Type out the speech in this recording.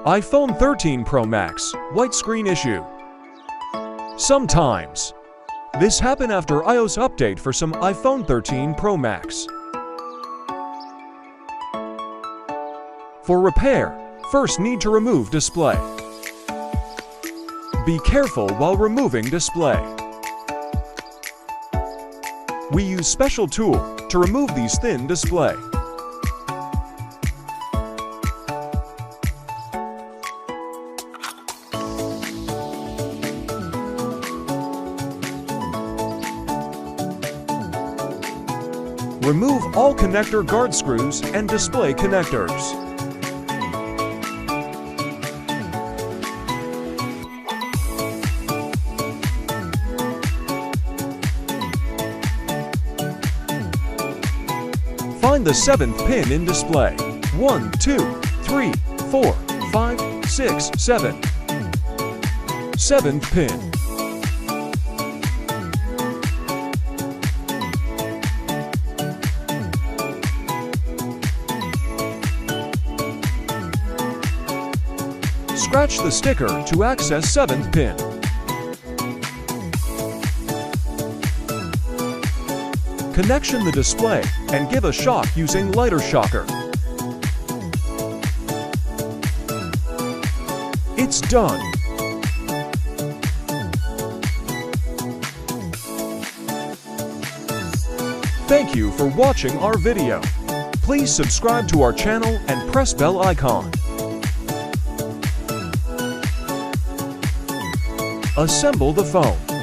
iPhone 13 Pro Max, white screen issue. Sometimes. This happened after iOS update for some iPhone 13 Pro Max. For repair, first need to remove display. Be careful while removing display. We use special tool to remove these thin display. Remove all connector guard screws and display connectors. Find the 7th pin in display. 1, 2, 3, 4, 5, 6, 7. 7th pin. Scratch the sticker to access 7th pin. Connection the display and give a shock using lighter shocker. It's done. Thank you for watching our video. Please subscribe to our channel and press bell icon. Assemble the phone.